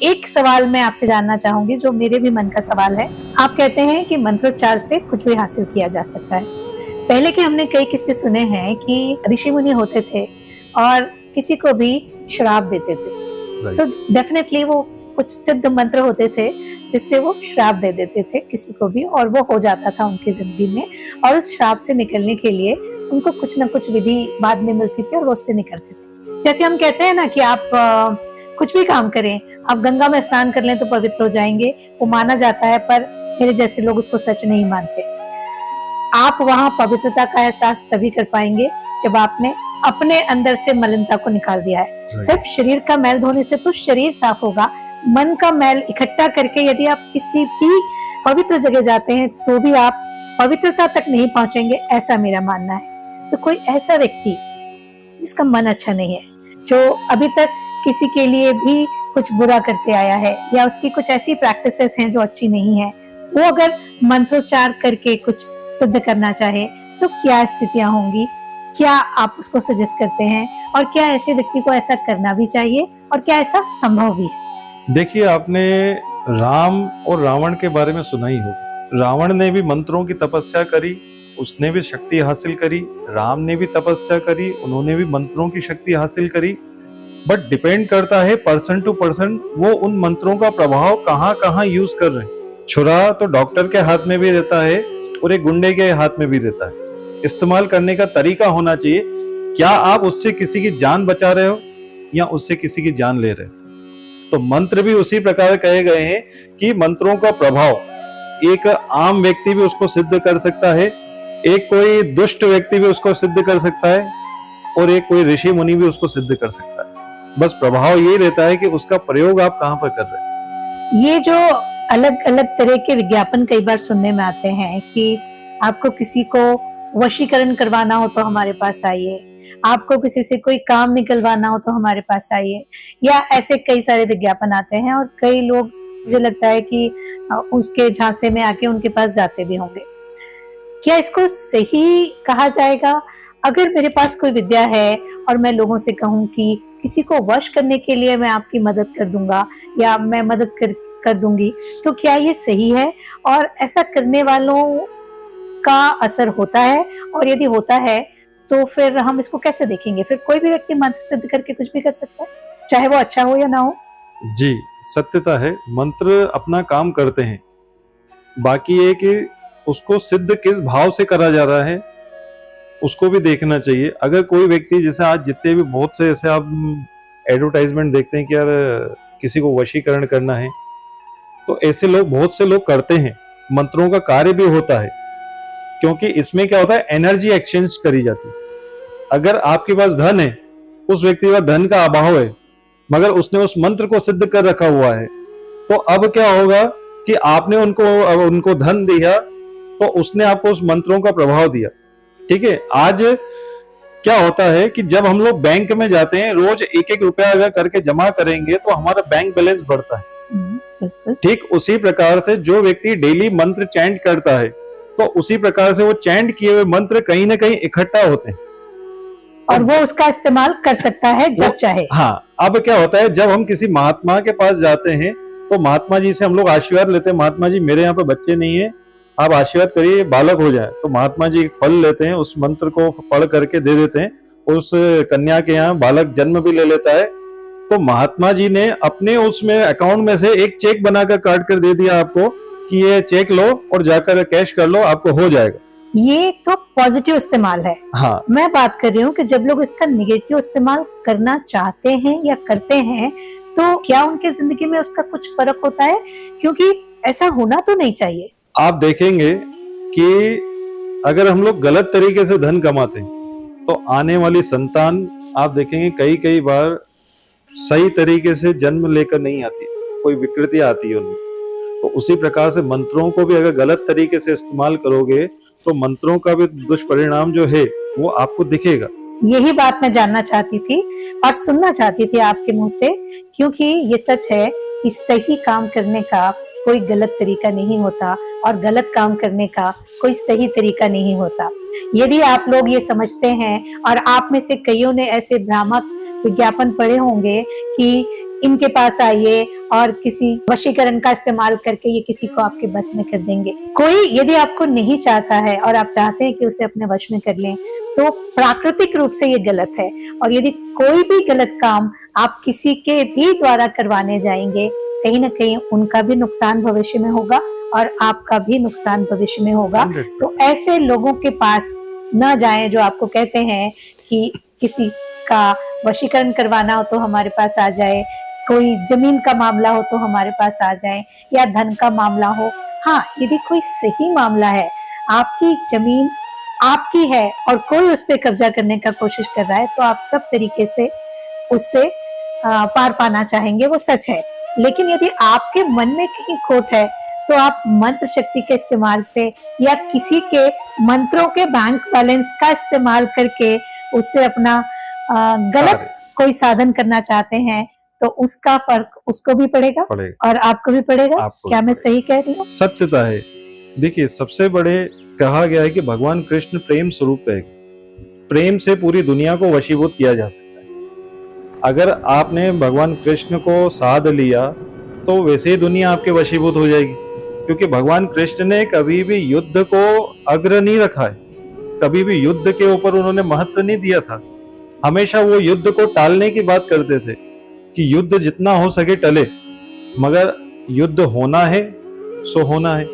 एक सवाल मैं आपसे जानना चाहूंगी जो मेरे भी मन का सवाल है। आप कहते हैं कि मंत्रोच्चार से कुछ भी हासिल किया जा सकता है। पहले के हमने कई किस्से सुने हैं कि ऋषि मुनि होते थे और किसी को भी श्राप देते थे, तो डेफिनेटली वो कुछ सिद्ध मंत्र होते थे जिससे वो श्राप दे देते थे किसी को भी, और वो हो जाता था उनकी जिंदगी में। और उस श्राप से निकलने के लिए उनको कुछ ना कुछ विधि बाद में मिलती थी और वो उससे निकलते थे। जैसे हम कहते हैं ना कि आप कुछ भी काम करें, आप गंगा में स्नान कर लें तो पवित्र हो जाएंगे, वो माना जाता है, पर मेरे जैसे लोग उसको सच नहीं मानते। आप वहां पवित्रता का एहसास तभी कर पाएंगे जब आपने अपने अंदर से मलिनता को निकाल दिया है। सिर्फ शरीर का मैल धोने से तो शरीर साफ होगा, मन का मैल इकट्ठा करके यदि आप किसी भी पवित्र जगह जाते हैं तो भी आप पवित्रता तक नहीं पहुंचेंगे, ऐसा मेरा मानना है। तो कोई ऐसा व्यक्ति जिसका मन अच्छा नहीं है, जो अभी तक किसी के लिए भी कुछ बुरा करते आया है या उसकी कुछ ऐसी प्रैक्टिसेस हैं जो अच्छी नहीं है, वो अगर मंत्रोच्चार करके कुछ सिद्ध करना चाहे तो क्या स्थितियां होंगी, क्या आप उसको सजेस्ट करते हैं, और क्या ऐसे व्यक्ति को ऐसा करना भी चाहिए और क्या ऐसा संभव भी है? देखिए, आपने राम और रावण के बारे में सुना ही होगा। रावण ने भी मंत्रों की तपस्या करी, उसने भी शक्ति हासिल करी। राम ने भी तपस्या करी, उन्होंने भी मंत्रों की शक्ति हासिल करी। बट डिपेंड करता है पर्सन टू पर्सन, वो उन मंत्रों का प्रभाव कहाँ कहाँ यूज कर रहे हैं। छुरा तो डॉक्टर के हाथ में भी रहता है और एक गुंडे के हाथ में भी रहता है। इस्तेमाल करने का तरीका होना चाहिए। क्या आप उससे किसी की जान बचा रहे हो या उससे किसी की जान ले रहे हो? तो मंत्र भी उसी प्रकार कहे गए हैं कि मंत्रों का प्रभाव एक आम व्यक्ति भी उसको सिद्ध कर सकता है, एक कोई दुष्ट व्यक्ति भी उसको सिद्ध कर सकता है, और एक कोई ऋषि मुनि भी उसको सिद्ध कर सकता है। बस प्रभाव ये रहता है कि उसका प्रयोग आप कहाँ पर कर रहे हैं। ये जो अलग अलग तरह के विज्ञापन कई बार सुनने में आते हैं कि आपको किसी को वशीकरण करवाना हो तो हमारे पास आइए, आपको किसी से कोई काम निकलवाना हो तो हमारे पास आइए, या ऐसे कई सारे विज्ञापन आते हैं और कई लोग, मुझे लगता है कि उसके झांसे में आके उनके पास जाते भी होंगे। क्या इसको सही कहा जाएगा? अगर मेरे पास कोई विद्या है और मैं लोगों से कहूं कि किसी को वश करने के लिए मैं आपकी मदद कर दूंगा या मैं मदद कर दूंगी, तो क्या ये सही है? और ऐसा करने वालों का असर होता है? और यदि होता है तो फिर हम इसको कैसे देखेंगे? फिर कोई भी व्यक्ति मंत्र सिद्ध करके कुछ भी कर सकता है, चाहे वो अच्छा हो या ना हो। जी, सत्यता है, मंत्र अपना काम करते हैं। बाकी ये कि उसको सिद्ध किस भाव से करा जा रहा है उसको भी देखना चाहिए। अगर कोई व्यक्ति, जैसे आज जितने भी बहुत से ऐसे आप एडवर्टाइजमेंट देखते हैं कि यार किसी को वशीकरण करना है, तो ऐसे लोग, बहुत से लोग करते हैं। मंत्रों का कार्य भी होता है, क्योंकि इसमें क्या होता है, एनर्जी एक्सचेंज करी जाती है। अगर आपके पास धन है, उस व्यक्ति का धन का अभाव है, मगर उसने उस मंत्र को सिद्ध कर रखा हुआ है, तो अब क्या होगा कि आपने उनको धन दिया तो उसने आपको उस मंत्रों का प्रभाव दिया। ठीक है, आज क्या होता है कि जब हम लोग बैंक में जाते हैं, रोज एक एक रुपया अगर करके जमा करेंगे तो हमारा बैंक बैलेंस बढ़ता है। ठीक उसी प्रकार से जो व्यक्ति डेली मंत्र चैंट करता है, तो उसी प्रकार से वो चैंट किए हुए मंत्र कहीं ना कहीं इकट्ठा होते हैं और वो उसका इस्तेमाल कर सकता है जब चाहे। हाँ, अब क्या होता है, जब हम किसी महात्मा के पास जाते हैं तो महात्मा जी से हम लोग आशीर्वाद लेते हैं, महात्मा जी मेरे यहाँ पे बच्चे नहीं है, आप आशीर्वाद करिए बालक हो जाए। तो महात्मा जी एक फल लेते हैं, उस मंत्र को पढ़ करके दे देते हैं, उस कन्या के यहाँ बालक जन्म भी ले लेता है। तो महात्मा जी ने अपने उसमें अकाउंट में से एक चेक बनाकर काट कर दे दिया आपको कि ये चेक लो और जाकर कैश कर लो, आपको हो जाएगा। ये तो पॉजिटिव इस्तेमाल है। हाँ, मैं बात कर रही हूँ कि जब लोग इसका निगेटिव इस्तेमाल करना चाहते हैं या करते हैं, तो क्या उनके जिंदगी में उसका कुछ फर्क होता है? क्योंकि ऐसा होना तो नहीं चाहिए। आप देखेंगे कि अगर हम लोग गलत तरीके से धन कमाते हैं तो आने वाली संतान, आप देखेंगे कई बार सही तरीके से जन्म लेकर नहीं आती, कोई विकृति आती है उनमें। तो उसी प्रकार से मंत्रों को भी अगर गलत तरीके से इस्तेमाल करोगे तो मंत्रों का भी दुष्परिणाम जो है वो आपको दिखेगा। यही बात मैं जानना चाहती थी और सुनना चाहती थी आपके मुंह से, क्योंकि ये सच है कि सही काम करने का कोई गलत तरीका नहीं होता और गलत काम करने का कोई सही तरीका नहीं होता। यदि आप लोग ये समझते हैं, और आप में से कईयों ने ऐसे भ्रामक विज्ञापन पढ़े होंगे कि इनके पास आइए और किसी वशीकरण का इस्तेमाल करके ये किसी को आपके बस में कर देंगे। कोई यदि आपको नहीं चाहता है और आप चाहते हैं कि उसे अपने वश में कर लें, तो प्राकृतिक रूप से ये गलत है। और यदि कोई भी गलत काम आप किसी के भी द्वारा करवाने जाएंगे, कहीं ना कहीं उनका भी नुकसान भविष्य में होगा और आपका भी नुकसान भविष्य में होगा। 100%। तो ऐसे लोगों के पास न जाएं जो आपको कहते हैं कि किसी का वशीकरण करवाना हो तो हमारे पास आ जाए, कोई जमीन का मामला हो तो हमारे पास आ जाए, या धन का मामला हो। हाँ, यदि कोई सही मामला है, आपकी जमीन आपकी है और कोई उस पर कब्जा करने का कोशिश कर रहा है, तो आप सब तरीके से उससे पार पाना चाहेंगे, वो सच है। लेकिन यदि आपके मन में कहीं खोट है, तो आप मंत्र शक्ति के इस्तेमाल से या किसी के मंत्रों के बैंक बैलेंस का इस्तेमाल करके उससे अपना गलत कोई साधन करना चाहते हैं, तो उसका फर्क उसको भी पड़ेगा और आपको भी पड़ेगा। क्या मैं सही कह रही हूँ? सत्यता है। देखिए, सबसे बड़े कहा गया है कि भगवान कृष्ण प्रेम स्वरूप है। प्रेम से पूरी दुनिया को वशीभूत किया जा सकता है। अगर आपने भगवान कृष्ण को साध लिया तो वैसे ही दुनिया आपके वशीभूत हो जाएगी, क्योंकि भगवान कृष्ण ने कभी भी युद्ध को अग्र नहीं रखा है, कभी भी युद्ध के ऊपर उन्होंने महत्व नहीं दिया था। हमेशा वो युद्ध को टालने की बात करते थे कि युद्ध जितना हो सके टले, मगर युद्ध होना है सो होना है।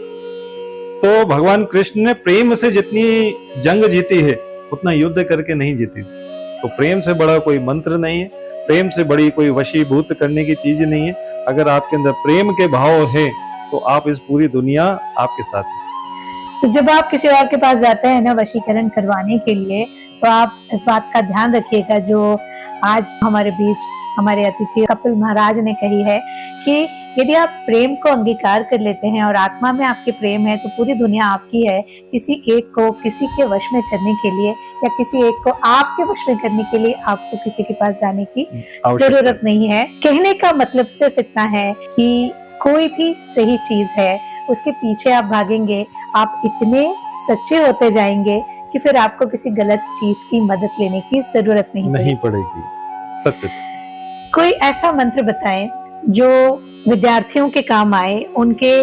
तो भगवान कृष्ण ने प्रेम से जितनी जंग जीती है उतना युद्ध करके नहीं जीती। तो प्रेम से बड़ा कोई मंत्र नहीं है, प्रेम से बड़ी कोई वशीभूत करने की चीज नहीं है। अगर आपके अंदर प्रेम के भाव है तो आप इस पूरी दुनिया आपके साथ है। तो जब आप किसी और के पास जाते हैं ना वशीकरण करवाने के लिए, तो आप इस बात का ध्यान रखिएगा जो आज हमारे बीच हमारे अतिथि कपिल महाराज ने कही है कि यदि आप प्रेम को अंगीकार कर लेते हैं और आत्मा में आपके प्रेम है, तो पूरी दुनिया आपकी है। किसी एक को किसी के वश में करने के लिए या किसी एक को आपके वश में करने के लिए आपको किसी के पास जाने की जरूरत नहीं है। कहने का मतलब सिर्फ इतना है कि कोई भी सही चीज है उसके पीछे आप भागेंगे, आप इतने सच्चे होते जाएंगे कि फिर आपको किसी गलत चीज की मदद लेने की जरूरत नहीं पड़ेगी। सत्य। कोई ऐसा मंत्र बताएं जो विद्यार्थियों के काम आए, उनके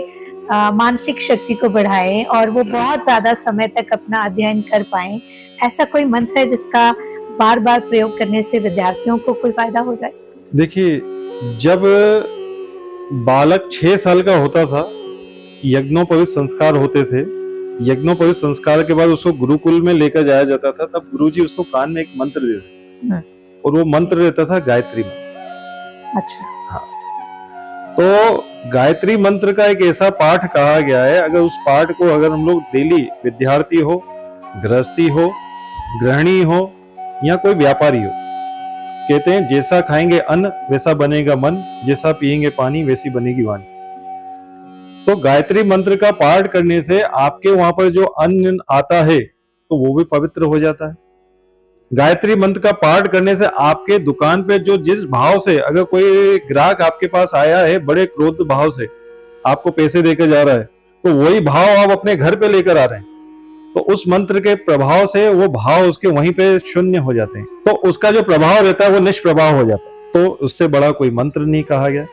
मानसिक शक्ति को बढ़ाए और वो बहुत ज्यादा समय तक अपना अध्ययन कर पाए। ऐसा कोई मंत्र है जिसका बार बार प्रयोग करने से विद्यार्थियों को कोई फायदा हो जाए? देखिए, जब बालक 6 साल का होता था, यज्ञोपवीत संस्कार होते थे। यज्ञोपवीत संस्कार के बाद उसको गुरुकुल में लेकर जाया जाता था। तब गुरुजी उसको कान में एक मंत्र देते और वो मंत्र रहता था गायत्री मंत्र। अच्छा। हाँ, तो गायत्री मंत्र का एक ऐसा पाठ कहा गया है, अगर उस पाठ को अगर हम लोग डेली, विद्यार्थी हो, गृहस्थी हो, गृहिणी हो या कोई व्यापारी हो, कहते हैं जैसा खाएंगे अन्न वैसा बनेगा मन, जैसा पिएंगे पानी वैसी बनेगी वाणी। तो गायत्री मंत्र का पाठ करने से आपके वहां पर जो अन्न आता है तो वो भी पवित्र हो जाता है। गायत्री मंत्र का पाठ करने से आपके दुकान पे जो जिस भाव से, अगर कोई ग्राहक आपके पास आया है बड़े क्रोध भाव से आपको पैसे देकर जा रहा है, तो वही भाव आप अपने घर पे लेकर आ रहे हैं, तो उस मंत्र के प्रभाव से वो भाव उसके वहीं पे शून्य हो जाते हैं। तो उसका जो प्रभाव रहता है वो निष्प्रभाव हो जाता है। तो उससे बड़ा कोई मंत्र नहीं कहा गया।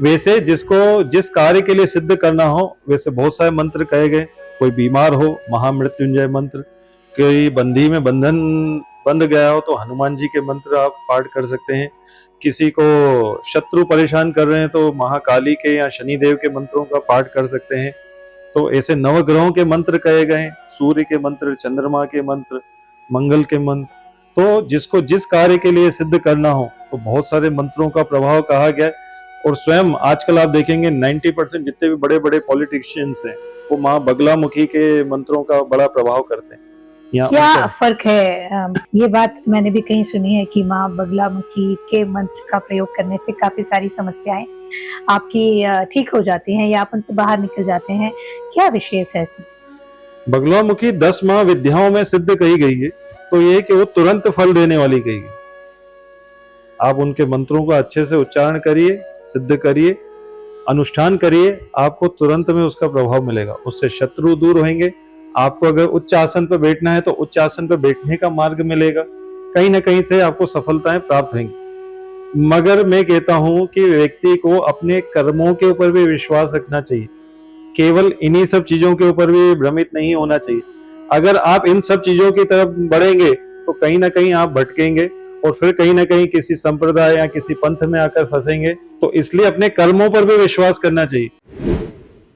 वैसे जिसको जिस कार्य के लिए सिद्ध करना हो, वैसे बहुत सारे मंत्र कहे गए। कोई बीमार हो, महामृत्युंजय मंत्र, कोई बंधी में बंधन बंध गया हो तो हनुमान जी के मंत्र आप पाठ कर सकते हैं। किसी को शत्रु परेशान कर रहे हैं तो महाकाली के या शनिदेव के मंत्रों का पाठ कर सकते हैं। तो ऐसे नवग्रहों के मंत्र कहे गए हैं, सूर्य के मंत्र, चंद्रमा के मंत्र, मंगल के मंत्र। तो जिसको जिस कार्य के लिए सिद्ध करना हो तो बहुत सारे मंत्रों का प्रभाव कहा गया है। और स्वयं आजकल आप देखेंगे 90% जितने भी बड़े बड़े पॉलिटिशियंस हैं वो माँ बगलामुखी के मंत्रों का बड़ा प्रभाव करते हैं। क्या फर्क है? ये बात मैंने भी कहीं सुनी है कि माँ बगलामुखी के मंत्र का प्रयोग करने से काफी सारी समस्याएं आपकी ठीक हो जाती हैं या आप उनसे बाहर निकल जाते हैं। क्या विशेष है इसमें? बगलामुखी 10 महाविद्याओं में सिद्ध कही गई है, तो ये कि वो तुरंत फल देने वाली कही गई। आप उनके मंत्रों का अच्छे से उच्चारण करिए, सिद्ध करिए, अनुष्ठान करिए, आपको तुरंत में उसका प्रभाव मिलेगा। उससे शत्रु दूर होंगे। आपको अगर उच्च आसन पर बैठना है तो उच्च आसन पर बैठने का मार्ग मिलेगा। कहीं ना कहीं से आपको सफलताएं प्राप्त होंगी। मगर मैं कहता हूं कि व्यक्ति को अपने कर्मों के ऊपर भी विश्वास रखना चाहिए, केवल इन्हीं सब चीजों के ऊपर भी भ्रमित नहीं होना चाहिए। अगर आप इन सब चीजों की तरफ बढ़ेंगे तो कहीं ना कहीं आप भटकेंगे और फिर कहीं ना कहीं किसी संप्रदाय या किसी पंथ में आकर फंसेंगे। तो इसलिए अपने कर्मों पर भी विश्वास करना चाहिए।